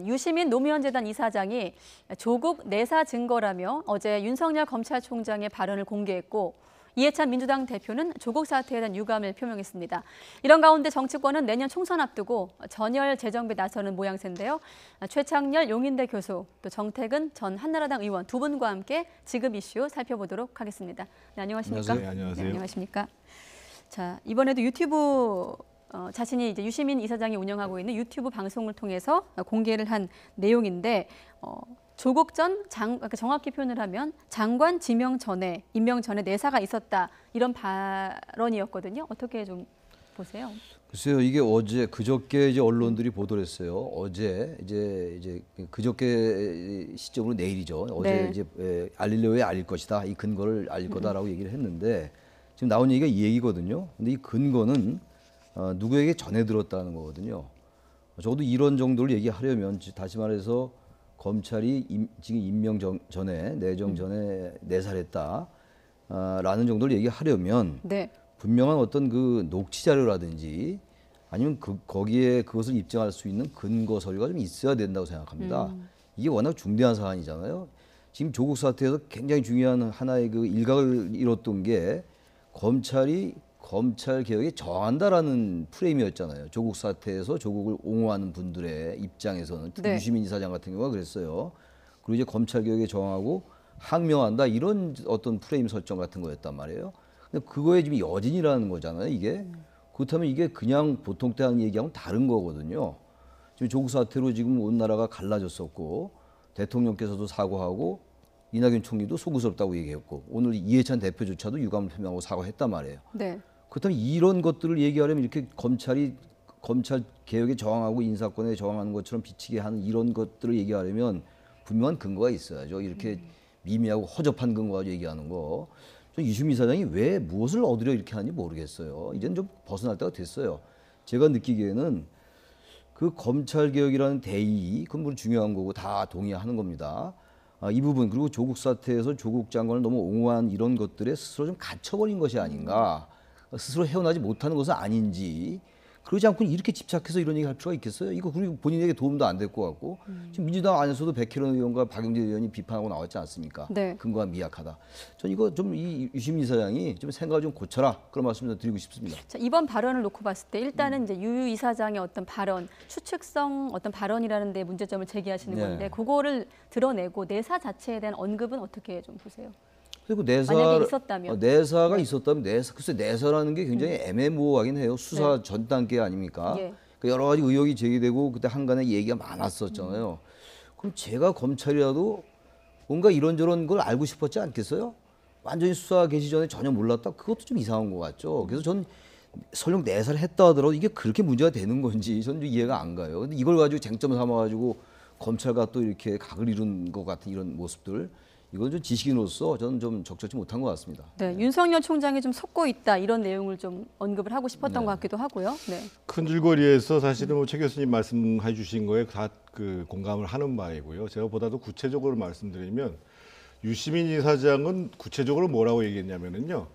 유시민 노무현 재단 이사장이 조국 내사 증거라며 어제 윤석열 검찰총장의 발언을 공개했고, 이해찬 민주당 대표는 조국 사태에 대한 유감을 표명했습니다. 이런 가운데 정치권은 내년 총선 앞두고 전열 재정비에 나서는 모양새인데요. 최창렬 용인대 교수, 또 정택은 전 한나라당 의원 두 분과 함께 지금 이슈 살펴보도록 하겠습니다. 네, 안녕하십니까? 네, 안녕하세요. 네, 안녕하십니까? 자, 이번에도 유튜브 자신이 이제 유시민 이사장이 운영하고 있는 유튜브 방송을 통해서 공개를 한 내용인데, 조국 전 정확히 표현을 하면 장관 지명 전에, 임명 전에 내사가 있었다, 이런 발언이었거든요. 어떻게 좀 보세요? 글쎄요, 이게 어제 그저께 이제 언론들이 보도를 했어요. 어제 이제 그저께 시점으로 내일이죠. 어제 네. 이제 알리려고 알릴 것이다, 이 근거를 알릴 거다라고 얘기를 했는데, 지금 나온 얘기가 이 얘기거든요. 근데 이 근거는 누구에게 전해 들었다는 거거든요. 적어도 이런 정도를 얘기하려면, 다시 말해서 검찰이 지금 임명 전에, 내정 전에 내살했다 라는 정도를 얘기하려면, 네. 분명한 어떤 그 녹취 자료라든지 아니면 거기에 그것을 입증할 수 있는 근거 서류가 좀 있어야 된다고 생각합니다. 이게 워낙 중대한 사안이잖아요. 지금 조국 사태에서 굉장히 중요한 하나의 그 일각을 잃었던 게, 검찰이 검찰 개혁에 저항한다라는 프레임이었잖아요. 조국 사태에서 조국을 옹호하는 분들의 입장에서는, 특히 네. 유시민 이사장 같은 경우가 그랬어요. 그리고 이제 검찰 개혁에 저항하고 항명한다, 이런 어떤 프레임 설정 같은 거였단 말이에요. 근데 그거에 지금 여진이라는 거잖아요, 이게. 그렇다면 이게 그냥 보통 때 하는 얘기하고는 다른 거거든요. 지금 조국 사태로 지금 온 나라가 갈라졌었고, 대통령께서도 사과하고, 이낙연 총리도 속으스럽다고 얘기했고, 오늘 이해찬 대표조차도 유감을 표명하고 사과했단 말이에요. 네. 그렇다면 이런 것들을 얘기하려면 이렇게 검찰 개혁에 저항하고 인사권에 저항하는 것처럼 비치게 하는 이런 것들을 얘기하려면 분명한 근거가 있어야죠. 이렇게 미미하고 허접한 근거 가지고 얘기하는 거. 유시민 사장이 왜 무엇을 얻으려 이렇게 하는지 모르겠어요. 이제는 좀 벗어날 때가 됐어요. 제가 느끼기에는 그 검찰 개혁이라는 대의, 그건 물론 중요한 거고 다 동의하는 겁니다. 이 부분, 그리고 조국 사태에서 조국 장관을 너무 옹호한 이런 것들에 스스로 좀 갇혀버린 것이 아닌가, 스스로 헤어나지 못하는 것은 아닌지, 그러지 않고 이렇게 집착해서 이런 얘기 할 필요가 있겠어요? 이거 그리고 본인에게 도움도 안 될 것 같고, 지금 민주당 안에서도 백혜련 의원과 박영재 의원이 비판하고 나왔지 않습니까? 네. 근거가 미약하다. 전 이거 좀 이 유시민 이사장이 좀 생각을 좀 고쳐라, 그런 말씀 좀 드리고 싶습니다. 자, 이번 발언을 놓고 봤을 때 일단은 이제 유 이사장의 어떤 발언, 추측성 어떤 발언이라는 데 문제점을 제기하시는 네. 건데, 그거를 드러내고 내사 자체에 대한 언급은 어떻게 좀 보세요? 그리고 만약에 있었다면? 내사가 네. 있었다면, 글쎄 내사라는 게 굉장히 애매모호하긴 해요. 수사 네. 전 단계 아닙니까? 예. 그 여러 가지 의혹이 제기되고 그때 한간에 얘기가 많았었잖아요. 그럼 제가 검찰이라도 뭔가 이런저런 걸 알고 싶었지 않겠어요? 완전히 수사 개시 전에 전혀 몰랐다? 그것도 좀 이상한 것 같죠. 그래서 전 설령 내사를 했다 하더라도 이게 그렇게 문제가 되는 건지 저는 좀 이해가 안 가요. 근데 이걸 가지고 쟁점 삼아가지고 검찰과 또 이렇게 각을 이룬 것 같은 이런 모습들, 이건 좀 지식인으로서 저는 좀 적절치 못한 것 같습니다. 네, 윤석열 총장이 좀 속고 있다, 이런 내용을 좀 언급을 하고 싶었던 네. 것 같기도 하고요. 네. 큰 줄거리에서 사실은 뭐최 교수님 말씀해 주신 거에 다 그 공감을 하는 바이고요. 제가 보다도 구체적으로 말씀드리면, 유시민 이사장은 구체적으로 뭐라고 얘기했냐면은요,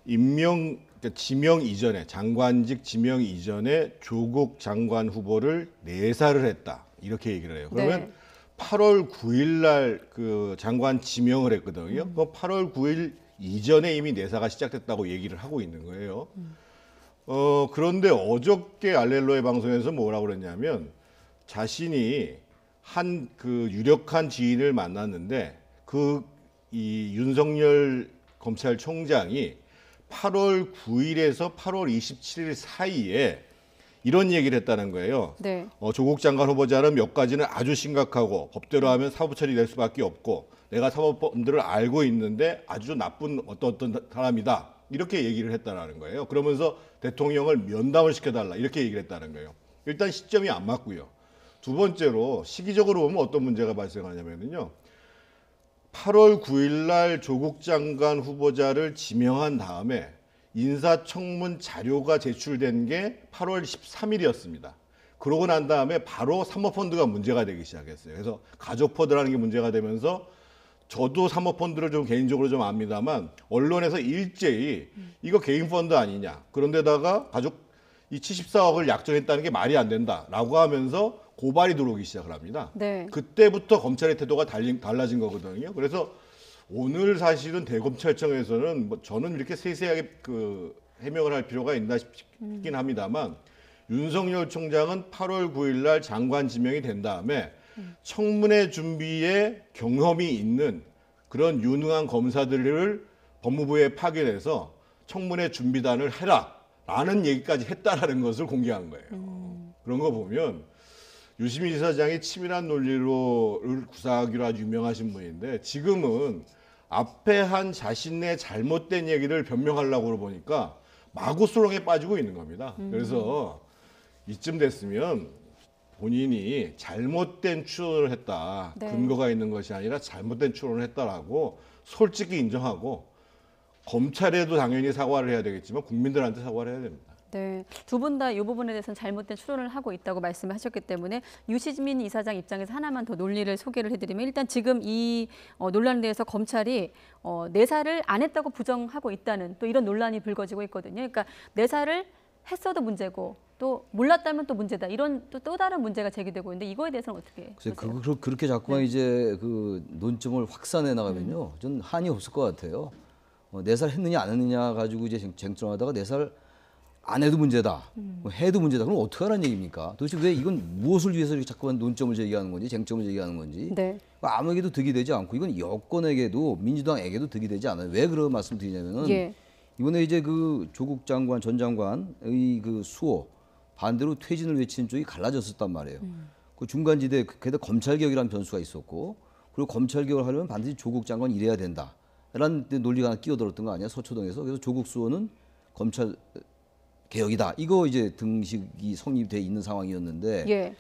그러니까 지명 이전에, 장관직 지명 이전에 조국 장관 후보를 내사를 했다, 이렇게 얘기를 해요. 그러면 네. 8월 9일 날 그 장관 지명을 했거든요. 그 8월 9일 이전에 이미 내사가 시작됐다고 얘기를 하고 있는 거예요. 그런데 어저께 알렐로의 방송에서 뭐라고 그랬냐면, 자신이 한 그 유력한 지인을 만났는데, 이 윤석열 검찰총장이 8월 9일에서 8월 27일 사이에 이런 얘기를 했다는 거예요. 네. 조국 장관 후보자는 몇 가지는 아주 심각하고 법대로 하면 사법 처리될 수밖에 없고, 내가 사법범들을 알고 있는데 아주 나쁜 어떤 사람이다, 이렇게 얘기를 했다는 거예요. 그러면서 대통령을 면담을 시켜달라, 이렇게 얘기를 했다는 거예요. 일단 시점이 안 맞고요. 두 번째로 시기적으로 보면 어떤 문제가 발생하냐면요, 8월 9일 날 조국 장관 후보자를 지명한 다음에 인사청문 자료가 제출된 게 8월 13일이었습니다. 그러고 난 다음에 바로 사모펀드가 문제가 되기 시작했어요. 그래서 가족펀드라는 게 문제가 되면서, 저도 사모펀드를 좀 개인적으로 좀 압니다만, 언론에서 일제히 이거 개인 펀드 아니냐, 그런데다가 이 74억을 약정했다는 게 말이 안 된다라고 하면서 고발이 들어오기 시작을 합니다. 네. 그때부터 검찰의 태도가 달라진 거거든요. 그래서 오늘 사실은 대검찰청에서는 뭐 저는 이렇게 세세하게 해명을 할 필요가 있나 싶긴 합니다만 윤석열 총장은 8월 9일 날 장관 지명이 된 다음에 청문회 준비에 경험이 있는 그런 유능한 검사들을 법무부에 파견해서 청문회 준비단을 해라라는 얘기까지 했다라는 것을 공개한 거예요. 그런 거 보면 유시민 이사장이 치밀한 논리를 구사하기로 아주 유명하신 분인데 지금은 앞에 한 자신의 잘못된 얘기를 변명하려고 보니까 마구수렁에 빠지고 있는 겁니다. 그래서 이쯤 됐으면 본인이 잘못된 추론을 했다. 네. 근거가 있는 것이 아니라 잘못된 추론을 했다라고 솔직히 인정하고 검찰에도 당연히 사과를 해야 되겠지만 국민들한테 사과를 해야 됩니다. 네, 두 분 다 이 부분에 대해서는 잘못된 추론을 하고 있다고 말씀을 하셨기 때문에 유시민 이사장 입장에서 하나만 더 논리를 소개를 해드리면 일단 지금 이 논란에 대해서 검찰이 내사를 안 했다고 부정하고 있다는 또 이런 논란이 불거지고 있거든요. 그러니까 내사를 했어도 문제고 또 몰랐다면 또 문제다 이런 또 다른 문제가 제기되고 있는데 이거에 대해서는 어떻게 보세요? 그렇게 자꾸만 이제 그 논점을 확산해 나가면요, 전 한이 없을 것 같아요. 내사를 했느냐 안 했느냐 가지고 이제 쟁점하다가 내사를 안 해도 문제다, 해도 문제다. 그럼 어떻게 하라는 얘기입니까? 도대체 왜 이건 무엇을 위해서 이렇게 자꾸만 논점을 제기하는 건지, 쟁점을 제기하는 건지. 네. 아무에게도 득이 되지 않고 이건 여권에게도 민주당에게도 득이 되지 않아요. 왜 그런 말씀 드리냐면은 예. 이번에 이제 그 조국 장관 전 장관의 그 수호 반대로 퇴진을 외치는 쪽이 갈라졌었단 말이에요. 그 중간지대 게다가 검찰개혁이라는 변수가 있었고 그리고 검찰개혁을 하려면 반드시 조국 장관 이래야 된다라는 논리가 하나 끼어들었던 거 아니야 서초동에서. 그래서 조국 수호는 검찰 개혁이다. 이거 이제 등식이 성립돼 있는 상황이었는데 예.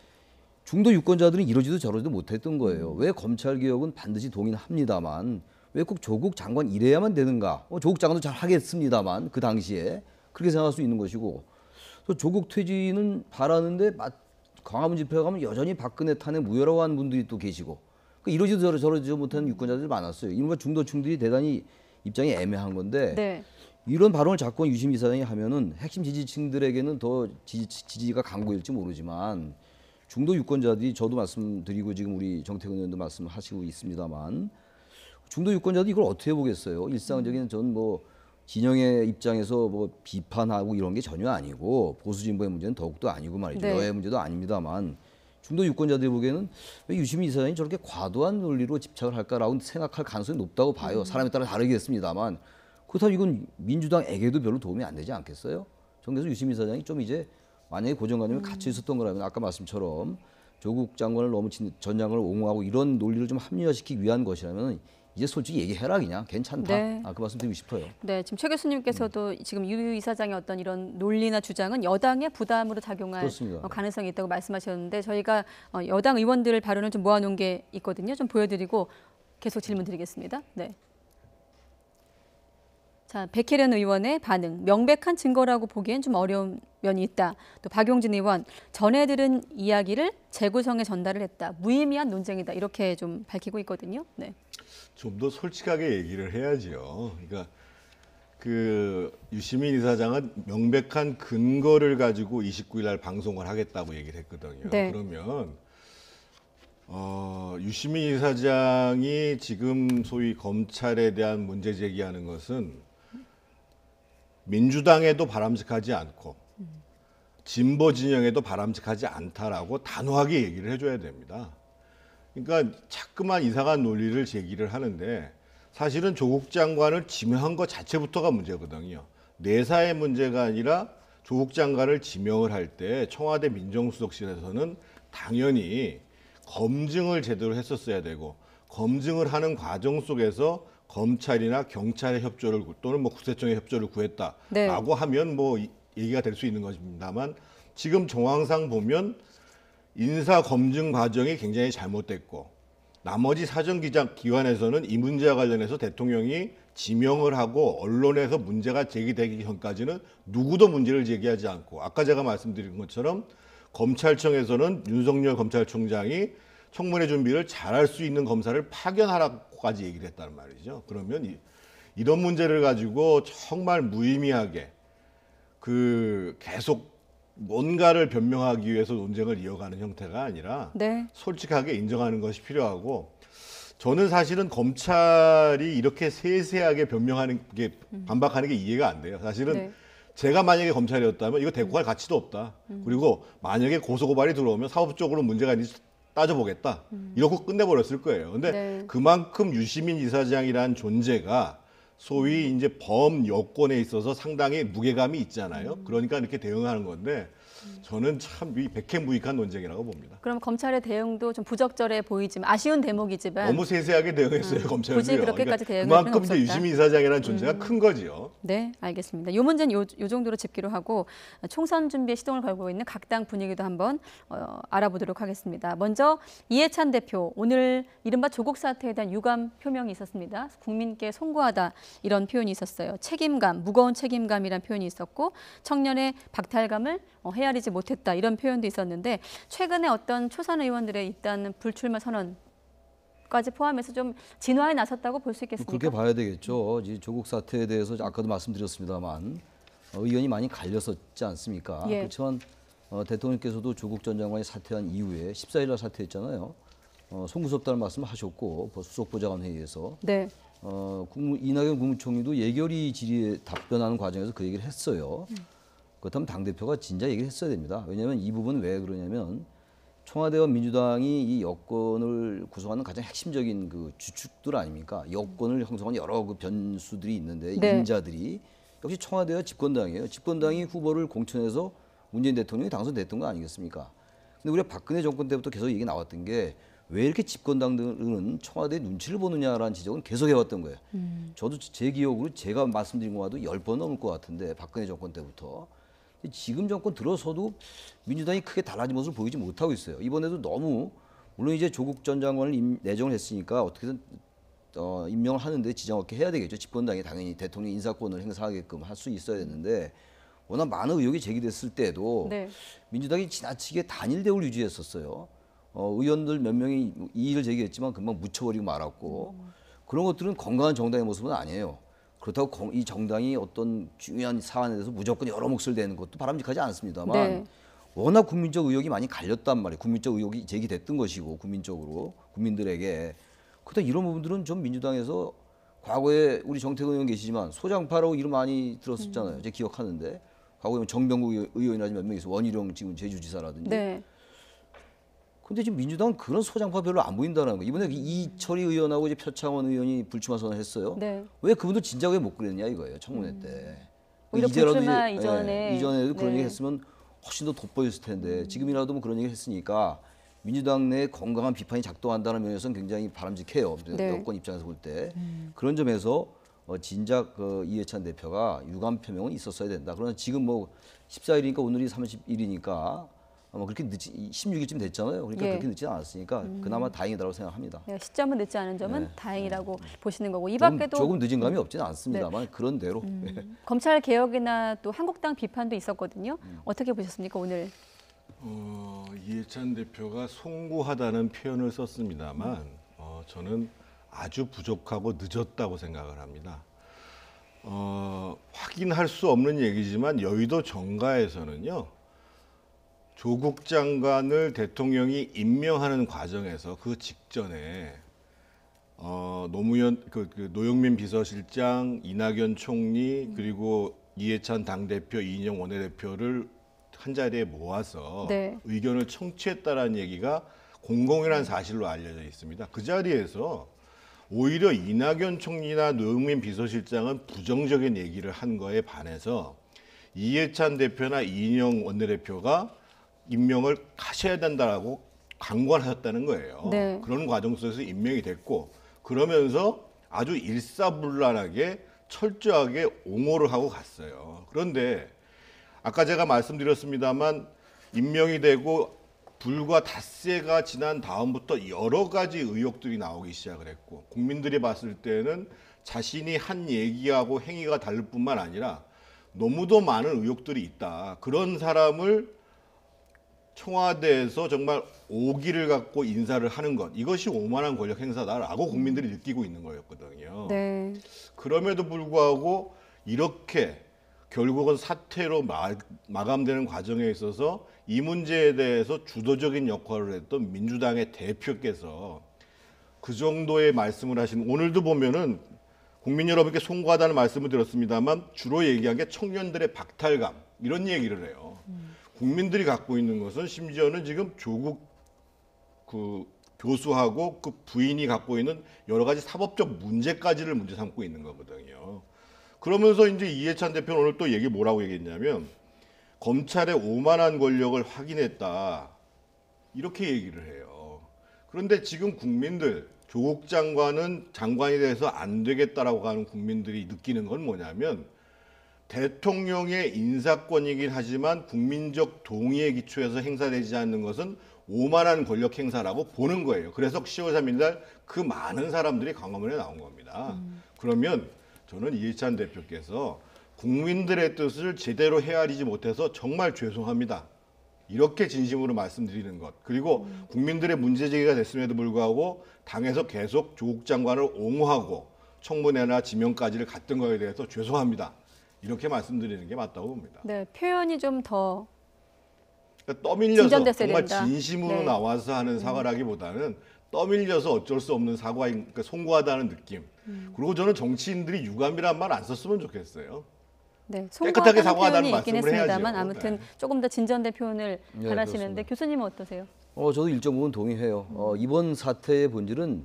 중도 유권자들은 이러지도 저러지도 못했던 거예요. 왜 검찰 개혁은 반드시 동의합니다만 왜 꼭 조국 장관 이래야만 되는가? 조국 장관도 잘 하겠습니다만 그 당시에 그렇게 생각할 수 있는 것이고 또 조국 퇴진은 바라는데 광화문 집회 가면 여전히 박근혜 탄핵 무효라고 하는 분들이 또 계시고 이러지도 저러지도 못하는 유권자들이 많았어요. 이른바 중도층들이 대단히 입장이 애매한 건데 네. 이런 발언을 자꾸 유시민 이사장이 하면은 핵심 지지층들에게는 더 지지가 강고일지 모르지만 중도 유권자들이 저도 말씀드리고 지금 우리 정태근 의원도 말씀하시고 있습니다만 중도 유권자들이 이걸 어떻게 보겠어요? 일상적인 전 뭐 진영의 입장에서 뭐 비판하고 이런 게 전혀 아니고 보수 진보의 문제는 더욱더 아니고 말이죠. 네. 여야의 문제도 아닙니다만 중도 유권자들이 보기에는 왜 유시민 이사장이 저렇게 과도한 논리로 집착을 할까라고 생각할 가능성이 높다고 봐요. 사람에 따라 다르겠습니다만 그렇다면 이건 민주당에게도 별로 도움이 안 되지 않겠어요? 전 그래서 유시민 이사장이 좀 이제 만약에 고정관념이 갇혀 있었던 거라면 아까 말씀처럼 조국 장관을 너무 전 장관을 옹호하고 이런 논리를 좀 합리화시키기 위한 것이라면 이제 솔직히 얘기해라 그냥 괜찮다. 네. 그 말씀 드리고 싶어요. 네, 지금 최 교수님께서도 지금 유 이사장의 어떤 이런 논리나 주장은 여당의 부담으로 작용할 그렇습니다. 가능성이 있다고 말씀하셨는데 저희가 여당 의원들 발언을 좀 모아놓은 게 있거든요. 좀 보여드리고 계속 질문 드리겠습니다. 네. 자, 백혜련 의원의 반응. 명백한 증거라고 보기엔 좀 어려운 면이 있다. 또 박용진 의원, 전해 들은 이야기를 재구성에 전달을 했다. 무의미한 논쟁이다. 이렇게 좀 밝히고 있거든요. 네. 좀 더 솔직하게 얘기를 해야죠. 그러니까 그 유시민 이사장은 명백한 근거를 가지고 29일 날 방송을 하겠다고 얘기를 했거든요. 네. 그러면 유시민 이사장이 지금 소위 검찰에 대한 문제 제기하는 것은 민주당에도 바람직하지 않고 진보 진영에도 바람직하지 않다라고 단호하게 얘기를 해줘야 됩니다. 그러니까 자꾸만 이상한 논리를 제기를 하는데 사실은 조국 장관을 지명한 것 자체부터가 문제거든요. 내사의 문제가 아니라 조국 장관을 지명을 할 때 청와대 민정수석실에서는 당연히 검증을 제대로 했었어야 되고 검증을 하는 과정 속에서 검찰이나 경찰의 협조를 또는 뭐 구세청의 협조를 구했다라고 네. 하면 뭐 얘기가 될 수 있는 것입니다만 지금 정황상 보면 인사 검증 과정이 굉장히 잘못됐고 나머지 사정기관에서는 이 문제와 관련해서 대통령이 지명을 하고 언론에서 문제가 제기되기 전까지는 누구도 문제를 제기하지 않고 아까 제가 말씀드린 것처럼 검찰청에서는 윤석열 검찰총장이 청문회 준비를 잘할 수 있는 검사를 파견하라고까지 얘기를 했다는 말이죠. 그러면 이런 문제를 가지고 정말 무의미하게 계속 뭔가를 변명하기 위해서 논쟁을 이어가는 형태가 아니라 네. 솔직하게 인정하는 것이 필요하고 저는 사실은 검찰이 이렇게 세세하게 변명하는 게 반박하는 게 이해가 안 돼요. 사실은 네. 제가 만약에 검찰이었다면 이거 대꾸할 가치도 없다. 그리고 만약에 고소고발이 들어오면 사법적으로 문제가 있는지 따져보겠다. 이러고 끝내버렸을 거예요. 근데 네. 그만큼 유시민 이사장이라는 존재가 소위 이제 범 여건에 있어서 상당히 무게감이 있잖아요. 그러니까 이렇게 대응하는 건데 저는 참 백행무익한 논쟁이라고 봅니다. 그럼 검찰의 대응도 좀 부적절해 보이지만 아쉬운 대목이지만 너무 세세하게 대응했어요, 검찰도요. 굳이 그렇게까지 대응할 그만큼 필요는 이제 없었다. 유시민 이사장이라는 존재가 큰 거지요. 네, 알겠습니다. 이 문제는 요 정도로 짚기로 하고 총선 준비에 시동을 걸고 있는 각 당 분위기도 한번 알아보도록 하겠습니다. 먼저 이해찬 대표, 오늘 이른바 조국 사태에 대한 유감 표명이 있었습니다. 국민께 송구하다 이런 표현이 있었어요. 책임감, 무거운 책임감이란 표현이 있었고 청년의 박탈감을 헤아리지 못했다 이런 표현도 있었는데 최근에 어떤 초선 의원들의 일단 불출마 선언까지 포함해서 좀 진화에 나섰다고 볼 수 있겠습니까? 그렇게 봐야 되겠죠. 이 조국 사태에 대해서 아까도 말씀드렸습니다만 의견이 많이 갈렸었지 않습니까? 예. 그렇지만 대통령께서도 조국 전 장관이 사퇴한 이후에 14일 날 사퇴했잖아요. 송구스럽다는 말씀을 하셨고 수석보좌관 회의에서 네. 이낙연 국무총리도 예결위 질의에 답변하는 과정에서 그 얘기를 했어요. 그렇다면 당대표가 진짜 얘기를 했어야 됩니다. 왜냐하면 이 부분은 왜 그러냐면 청와대와 민주당이 이 여권을 구성하는 가장 핵심적인 그 주축들 아닙니까? 여권을 형성하는 여러 그 변수들이 있는데 네. 인자들이 역시 청와대와 집권당이에요. 집권당이 후보를 공천해서 문재인 대통령이 당선됐던 거 아니겠습니까? 근데 우리가 박근혜 정권 때부터 계속 얘기 나왔던 게 왜 이렇게 집권당들은 청와대 눈치를 보느냐라는 지적은 계속 해왔던 거예요. 저도 제 기억으로 제가 말씀드린 거와도 10번 넘을 것 같은데 박근혜 정권 때부터. 지금 정권 들어서도 민주당이 크게 달라진 모습을 보이지 못하고 있어요. 이번에도 너무 물론 이제 조국 전 장관을 내정을 했으니까 어떻게든 임명을 하는데 지장 없게 해야 되겠죠. 집권당이 당연히 대통령 인사권을 행사하게끔 할 수 있어야 되는데 워낙 많은 의혹이 제기됐을 때도 네. 민주당이 지나치게 단일 대우를 유지했었어요. 의원들 몇 명이 이의를 제기했지만 금방 묻혀버리고 말았고 그런 것들은 건강한 정당의 모습은 아니에요. 그렇다고 이 정당이 어떤 중요한 사안에 대해서 무조건 여러 몫을 내는 것도 바람직하지 않습니다만 네. 워낙 국민적 의혹이 많이 갈렸단 말이에요. 국민적 의혹이 제기됐던 것이고 국민적으로 국민들에게 그렇다 이런 부분들은 좀 민주당에서 과거에 우리 정태근 의원 계시지만 소장파라고 이름 많이 들었었잖아요. 제가 기억하는데 과거에 정병국 의원이라든지 몇 명 있어 원희룡 지금 제주지사라든지. 네. 근데 지금 민주당은 그런 소장파 별로 안 보인다는 거. 이번에 이철희 의원하고 이제 표창원 의원이 불출마 선언했어요. 네. 왜 그분도 진작 왜 못 그랬냐 이거예요. 청문회 때. 오히려 이제라도 불출마 이제, 이전에. 이전에도 그런 네. 얘기 했으면 훨씬 더 돋보였을 텐데 지금이라도 뭐 그런 얘기 했으니까 민주당 내 건강한 비판이 작동한다는 면에서는 굉장히 바람직해요. 네. 여권 입장에서 볼 때. 그런 점에서 진작 이해찬 대표가 유감 표명은 있었어야 된다. 그러나 지금 뭐 14일이니까 오늘이 30일이니까 아마 그렇게 늦지 16일쯤 됐잖아요. 그러니까 예. 그렇게 늦지는 않았으니까 그나마 다행이다라고 생각합니다. 네, 시점은 늦지 않은 점은 네. 다행이라고 보시는 거고 이 조금, 밖에도 조금 늦은 감이 없지는 않습니다만 그런 대로. 검찰 개혁이나 또 한국당 비판도 있었거든요. 어떻게 보셨습니까 오늘? 이해찬 대표가 송구하다는 표현을 썼습니다만 저는 아주 부족하고 늦었다고 생각을 합니다. 확인할 수 없는 얘기지만 여의도 정가에서는요. 조국 장관을 대통령이 임명하는 과정에서 그 직전에 노무현 노영민 비서실장, 이낙연 총리 그리고 이해찬 당대표, 이인영 원내대표를 한 자리에 모아서 네. 의견을 청취했다라는 얘기가 공공이라는 사실로 알려져 있습니다. 그 자리에서 오히려 이낙연 총리나 노영민 비서실장은 부정적인 얘기를 한 거에 반해서 이해찬 대표나 이인영 원내대표가 임명을 하셔야 된다라고 강권하셨다는 거예요. 네. 그런 과정 속에서 임명이 됐고 그러면서 아주 일사불란하게 철저하게 옹호를 하고 갔어요. 그런데 아까 제가 말씀드렸습니다만 임명이 되고 불과 닷새가 지난 다음부터 여러 가지 의혹들이 나오기 시작을 했고 국민들이 봤을 때는 자신이 한 얘기하고 행위가 다를 뿐만 아니라 너무도 많은 의혹들이 있다. 그런 사람을 청와대에서 정말 오기를 갖고 인사를 하는 것 이것이 오만한 권력 행사다라고 국민들이 느끼고 있는 거였거든요. 네. 그럼에도 불구하고 이렇게 결국은 사퇴로 마감되는 과정에 있어서 이 문제에 대해서 주도적인 역할을 했던 민주당의 대표께서 그 정도의 말씀을 하신, 오늘도 보면은 국민 여러분께 송구하다는 말씀을 드렸습니다만 주로 얘기한 게 청년들의 박탈감 이런 얘기를 해요. 국민들이 갖고 있는 것은 심지어는 지금 조국 그 교수하고 그 부인이 갖고 있는 여러 가지 사법적 문제까지를 문제 삼고 있는 거거든요. 그러면서 이제 이해찬 대표는 오늘 또 뭐라고 얘기했냐면 검찰의 오만한 권력을 확인했다 이렇게 얘기를 해요. 그런데 지금 국민들, 조국 장관은 장관이 돼서 안 되겠다라고 하는 국민들이 느끼는 건 뭐냐면 대통령의 인사권이긴 하지만 국민적 동의에 기초해서 행사되지 않는 것은 오만한 권력 행사라고 보는 거예요. 그래서 10월 3일 날 그 많은 사람들이 광화문에 나온 겁니다. 그러면 저는 이해찬 대표께서 국민들의 뜻을 제대로 헤아리지 못해서 정말 죄송합니다. 이렇게 진심으로 말씀드리는 것. 그리고 국민들의 문제 제기가 됐음에도 불구하고 당에서 계속 조국 장관을 옹호하고 청문회나 지명까지를 갔던 거에 대해서 죄송합니다. 이렇게 말씀드리는 게 맞다고 봅니다. 네, 표현이 좀 더 그러니까 떠밀려서 진전됐어야 정말 된다. 진심으로 네. 나와서 하는 사과라기보다는 떠밀려서 어쩔 수 없는 사과인, 그러니까 송구하다는 느낌. 그리고 저는 정치인들이 유감이란 말 안 썼으면 좋겠어요. 네, 깨끗하게 송구하다는 사과하다는 표현이 있긴 말씀을 했습니다만 해야죠. 아무튼 네. 조금 더 진전된 표현을 네, 바라시는데 그렇습니다. 교수님은 어떠세요? 저도 일정 부분 동의해요. 이번 사태의 본질은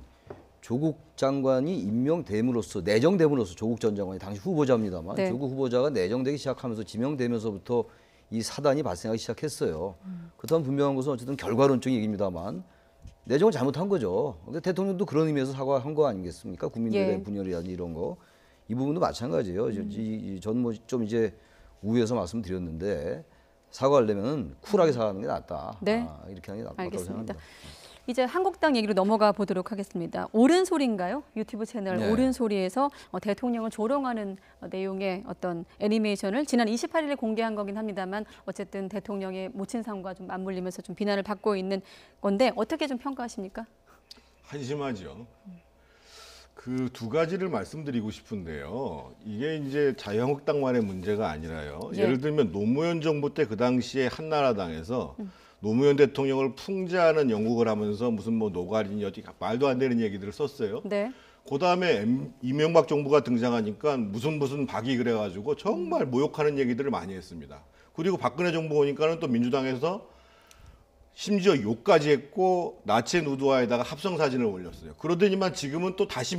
조국 장관이 임명됨으로써, 내정됨으로써, 조국 전 장관이 당시 후보자입니다만 네. 조국 후보자가 내정되기 시작하면서 지명되면서부터 이 사단이 발생하기 시작했어요. 그렇다면 분명한 것은 어쨌든 결과론적인 얘기입니다만 내정을 잘못한 거죠. 근데 대통령도 그런 의미에서 사과한 거 아니겠습니까? 국민들의 예. 분열이라든지 이런 거. 이 부분도 마찬가지예요. 저는 뭐 좀 이제 우회해서 말씀드렸는데 사과하려면 쿨하게 사과하는 게 낫다. 네. 이렇게 하는 게 낫다고 알겠습니다. 생각합니다. 이제 한국당 얘기로 넘어가 보도록 하겠습니다. 옳은 소리인가요? 유튜브 채널 네. 옳은 소리에서 대통령을 조롱하는 내용의 어떤 애니메이션을 지난 28일에 공개한 거긴 합니다만 어쨌든 대통령의 모친상과 좀 맞물리면서 좀 비난을 받고 있는 건데 어떻게 좀 평가하십니까? 한심하죠. 그 두 가지를 말씀드리고 싶은데요. 이게 이제 자유한국당만의 문제가 아니라요. 예. 예를 들면 노무현 정부 때 그 당시에 한나라당에서 노무현 대통령을 풍자하는 영국을 하면서 무슨 뭐 노가리니 어디 말도 안 되는 얘기들을 썼어요. 네. 그 다음에 이명박 정부가 등장하니까 무슨 박이 그래가지고 정말 모욕하는 얘기들을 많이 했습니다. 그리고 박근혜 정부 오니까는 또 민주당에서 심지어 욕까지 했고 나체 누드화에다가 합성 사진을 올렸어요. 그러더니만 지금은 또 다시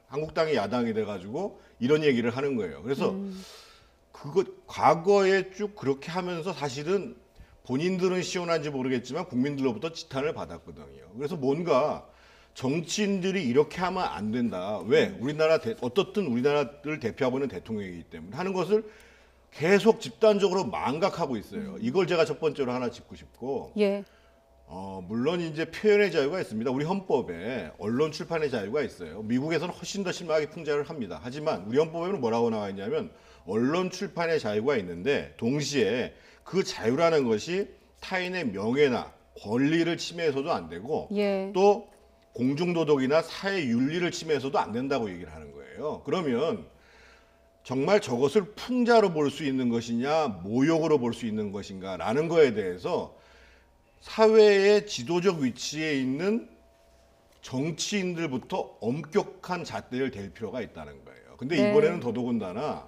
한국당이 야당이 돼가지고 이런 얘기를 하는 거예요. 그래서 그거 과거에 쭉 그렇게 하면서 사실은 본인들은 시원한지 모르겠지만 국민들로부터 지탄을 받았거든요. 그래서 뭔가 정치인들이 이렇게 하면 안 된다. 왜? 어떻든 우리나라를 대표하고 있는 대통령이기 때문에 하는 것을 계속 집단적으로 망각하고 있어요. 이걸 제가 첫 번째로 하나 짚고 싶고, 예. 물론 이제 표현의 자유가 있습니다. 우리 헌법에 언론 출판의 자유가 있어요. 미국에서는 훨씬 더 심하게 풍자를 합니다. 하지만 우리 헌법에는 뭐라고 나와 있냐면 언론 출판의 자유가 있는데 동시에 그 자유라는 것이 타인의 명예나 권리를 침해해서도 안 되고 예. 또 공중도덕이나 사회 윤리를 침해해서도 안 된다고 얘기를 하는 거예요. 그러면 정말 저것을 풍자로 볼 수 있는 것이냐 모욕으로 볼 수 있는 것인가라는 거에 대해서 사회의 지도적 위치에 있는 정치인들부터 엄격한 잣대를 댈 필요가 있다는 거예요. 근데 네. 이번에는 더더군다나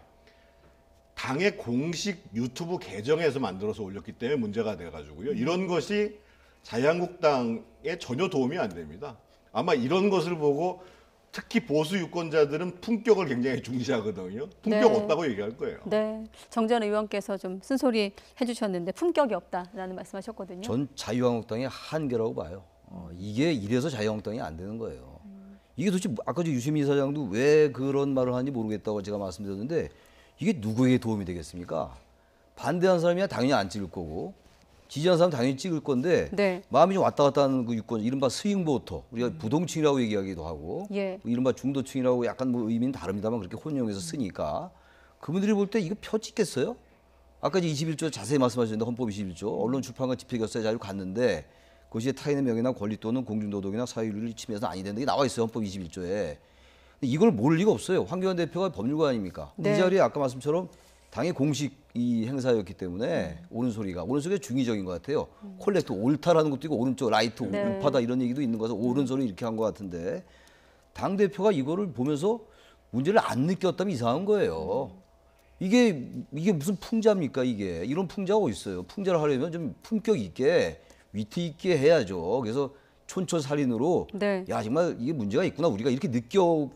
당의 공식 유튜브 계정에서 만들어서 올렸기 때문에 문제가 돼가지고요. 이런 것이 자유한국당에 전혀 도움이 안 됩니다. 아마 이런 것을 보고 특히 보수 유권자들은 품격을 굉장히 중시하거든요. 품격 네. 없다고 얘기할 거예요. 네. 정전 의원께서 좀 쓴소리 해주셨는데 품격이 없다라는 말씀하셨거든요. 전 자유한국당의 한계라고 봐요. 이게 이래서 자유한국당이 안 되는 거예요. 이게 도대체 아까 유시민 이사장도 왜 그런 말을 하는지 모르겠다고 제가 말씀드렸는데 이게 누구에게 도움이 되겠습니까? 반대한 사람이야 당연히 안 찍을 거고 지지하는 사람 당연히 찍을 건데 네. 마음이 좀 왔다 갔다 하는 그 유권, 이른바 스윙보터, 우리가 부동층이라고 얘기하기도 하고 예. 이른바 중도층이라고 약간 뭐 의미는 다릅니다만 그렇게 혼용해서 쓰니까 그분들이 볼 때 이거 표 찍겠어요? 아까 이제 21조 자세히 말씀하셨는데 헌법 21조 언론 출판과 집회 결사의 자유를 갖는데 그것이 타인의 명예나 권리 또는 공중도덕이나 사회윤리를 침해해서 아니 된다. 이게 나와 있어요 헌법 21조에. 이걸 모를 리가 없어요. 황교안 대표가 법률가 아닙니까? 네. 이 자리에 아까 말씀처럼 당의 공식 이 행사였기 때문에 오는 소리가 중의적인 것 같아요. 콜렉트 옳다라는 것도 있고 오른쪽 라이트 네. 우파다 이런 얘기도 있는 거라서 옳은 소리 이렇게 한 것 같은데 당 대표가 이거를 보면서 문제를 안 느꼈다면 이상한 거예요. 이게 무슨 풍자입니까 이게? 이런 풍자가 어디 있어요? 풍자를 하려면 좀 품격 있게 위트 있게 해야죠. 그래서 촌철살인으로 네. 야 정말 이게 문제가 있구나 우리가 이렇게 느끼고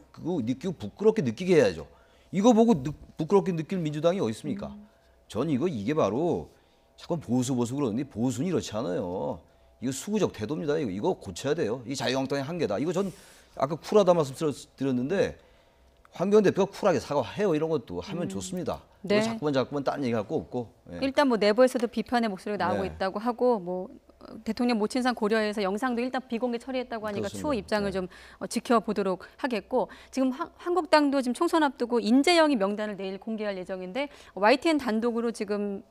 부끄럽게 느끼게 해야죠. 이거 보고 부끄럽게 느낄 민주당이 어디 있습니까? 전 이게 바로 자꾸 보수 그러는데 보수는 이렇지 않아요. 이거 수구적 태도입니다. 이거 고쳐야 돼요. 이 자유한국당의 한계다. 이거 전 아까 쿨하다 말씀드렸는데 황교안 대표가 쿨하게 사과해요. 이런 것도 하면 좋습니다. 네. 이거 자꾸만 딴 얘기할 거 없고. 예. 일단 뭐 내부에서도 비판의 목소리가 나오고 네. 있다고 하고 뭐 대통령 모친상 고려해서 영상도 일단 비공개 처리했다고 하니까 그렇습니다. 추후 입장을 네. 좀 지켜보도록 하겠고 지금 한국당도 지금 총선 앞두고 인재영입 명단을 내일 공개할 예정인데 YTN 단독으로 지금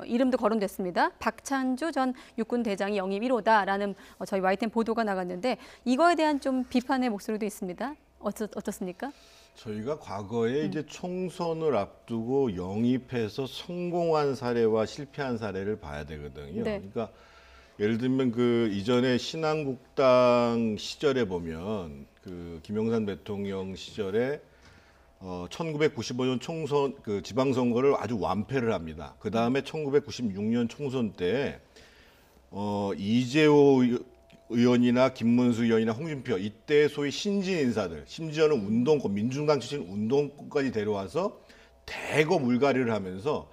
이름도 거론됐습니다. 박찬주 전 육군 대장이 영입 1호다라는 저희 YTN 보도가 나갔는데 이거에 대한 좀 비판의 목소리도 있습니다. 어떻습니까? 저희가 과거에 이제 총선을 앞두고 영입해서 성공한 사례와 실패한 사례를 봐야 되거든요. 네. 그러니까 예를 들면 그 이전에 신한국당 시절에 보면 그 김영삼 대통령 시절에 1995년 총선 그 지방선거를 아주 완패를 합니다. 그 다음에 1996년 총선 때 이재호 의원이나 김문수 의원이나 홍준표 이때 소위 신진 인사들 심지어는 운동권 민중당 출신 운동권까지 데려와서 대거 물갈이를 하면서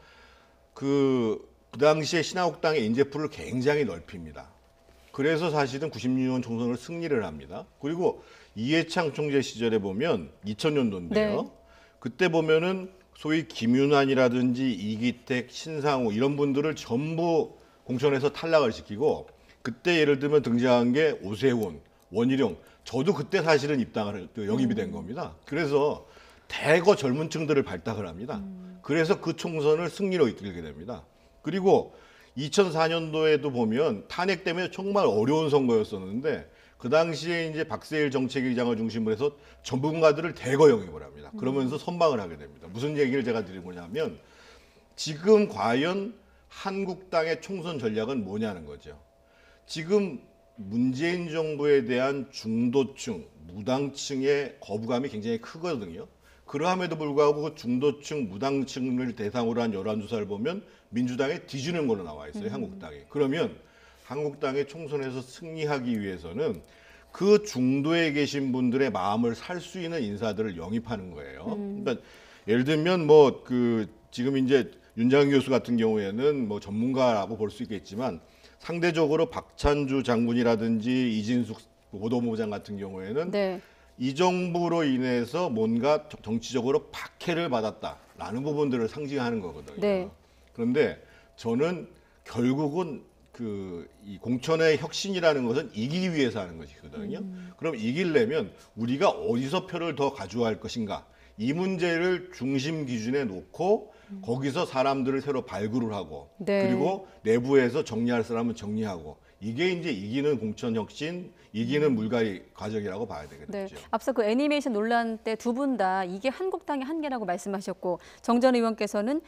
그 당시에 신한국당의 인재풀을 굉장히 넓힙니다. 그래서 사실은 96년 총선을 승리를 합니다. 그리고 이해창 총재 시절에 보면 2000년도인데요. 네. 그때 보면은 소위 김윤환이라든지 이기택, 신상우 이런 분들을 전부 공천에서 탈락을 시키고 그때 예를 들면 등장한 게 오세훈, 원희룡. 저도 그때 사실은 영입이 된 겁니다. 그래서 대거 젊은 층들을 발탁을 합니다. 그래서 그 총선을 승리로 이끌게 됩니다. 그리고 2004년도에도 보면 탄핵 때문에 정말 어려운 선거였었는데 그 당시에 이제 박세일 정책위장을 중심으로 해서 전문가들을 대거 영입을 합니다. 그러면서 선방을 하게 됩니다. 무슨 얘기를 제가 드리고냐면 지금 과연 한국당의 총선 전략은 뭐냐는 거죠. 지금 문재인 정부에 대한 중도층, 무당층의 거부감이 굉장히 크거든요. 그러함에도 불구하고 그 중도층, 무당층을 대상으로 한 여론조사를 보면 민주당에 뒤지는 걸로 나와 있어요, 한국당이. 그러면 한국당의 총선에서 승리하기 위해서는 그 중도에 계신 분들의 마음을 살 수 있는 인사들을 영입하는 거예요. 그러니까 예를 들면 뭐 그 지금 이제 윤장현 교수 같은 경우에는 뭐 전문가라고 볼 수 있겠지만 상대적으로 박찬주 장군이라든지 이진숙 보도본부장 같은 경우에는 네. 이 정부로 인해서 뭔가 정치적으로 박해를 받았다라는 부분들을 상징하는 거거든요. 네. 그런데 저는 결국은 이 공천의 혁신이라는 것은 이기기 위해서 하는 것이거든요. 그럼 이기려면 우리가 어디서 표를 더 가져갈 것인가? 이 문제를 중심 기준에 놓고 거기서 사람들을 새로 발굴을 하고 네. 그리고 내부에서 정리할 사람은 정리하고 이게 이제 이기는 공천 혁신, 이기는 물갈이 과정이라고 봐야 네. 되겠죠. 앞서 그 애니메이션 논란 때 두 분 다 이게 한국당의 한계라고 말씀하셨고 정 전 의원께서는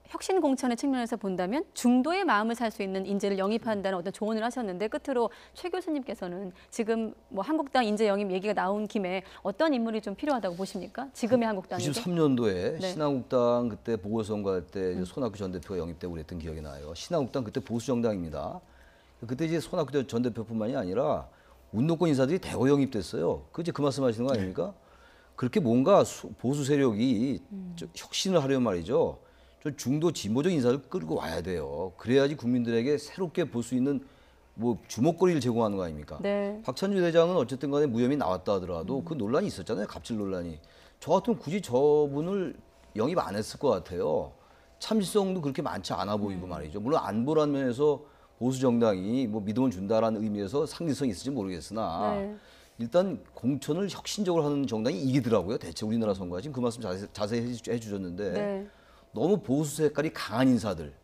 혁신 공천의 측면에서 본다면 중도의 마음을 살 수 있는 인재를 영입한다는 어떤 조언을 하셨는데 끝으로 최 교수님께서는 지금 뭐 한국당 인재 영입 얘기가 나온 김에 어떤 인물이 좀 필요하다고 보십니까? 지금의 한국당에게? 93년도에 네. 신한국당 그때 보궐선거 할 때 손학규 전 대표가 영입되고 그랬던 기억이 나요. 신한국당 그때 보수 정당입니다. 그때 이제 손학규 전 대표뿐만이 아니라 운동권 인사들이 대거 영입됐어요. 그 이제 그 말씀하시는 거 아닙니까? 그렇게 뭔가 보수 세력이 혁신을 하려면 말이죠. 좀 중도 진보적 인사를 끌고 와야 돼요. 그래야지 국민들에게 새롭게 볼 수 있는 뭐 주목거리를 제공하는 거 아닙니까? 네. 박찬주 대장은 어쨌든 간에 무혐의 나왔다 하더라도 그 논란이 있었잖아요. 갑질 논란이. 저 같으면 굳이 저분을 영입 안 했을 것 같아요. 참신성도 그렇게 많지 않아 보이고 말이죠. 물론 안보라는 면에서 보수 정당이 뭐 믿음을 준다라는 의미에서 상징성이 있을지 모르겠으나 네. 일단 공천을 혁신적으로 하는 정당이 이기더라고요. 대체 우리나라 선거가 지금 그 말씀 자세히 해주셨는데 네. 너무 보수 색깔이 강한 인사들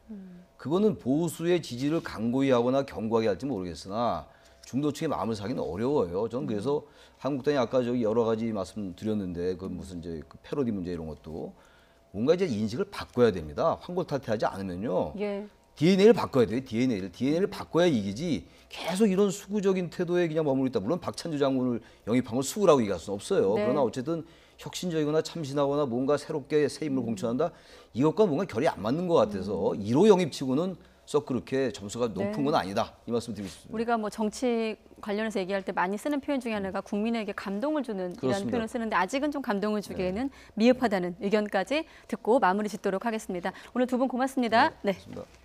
그거는 보수의 지지를 강고히 하거나 견고하게 할지 모르겠으나 중도층의 마음을 사기는 어려워요. 저는 그래서 한국당이 아까 저기 여러 가지 말씀드렸는데 그 무슨 이제 그 패러디 문제 이런 것도 뭔가 이제 인식을 바꿔야 됩니다. 환골탈태하지 않으면요. 예. DNA를 바꿔야 돼요. DNA를 바꿔야 이기지. 계속 이런 수구적인 태도에 그냥 머무르고 있다. 물론 박찬주 장군을 영입한 걸 수구라고 얘기할 수는 없어요. 네. 그러나 어쨌든 혁신적이거나 참신하거나 뭔가 새롭게 새 인물을 공천한다. 이것과 뭔가 결이 안 맞는 것 같아서 1호 영입치고는 썩 그렇게 점수가 높은 네. 건 아니다. 이 말씀 드리고 싶습니다. 우리가 뭐 정치 관련해서 얘기할 때 많이 쓰는 표현 중에 하나가 국민에게 감동을 주는 이라는 그렇습니다. 표현을 쓰는데 아직은 좀 감동을 주기에는 미흡하다는 의견까지 듣고 마무리 짓도록 하겠습니다. 오늘 두 분 고맙습니다. 네. 고맙습니다.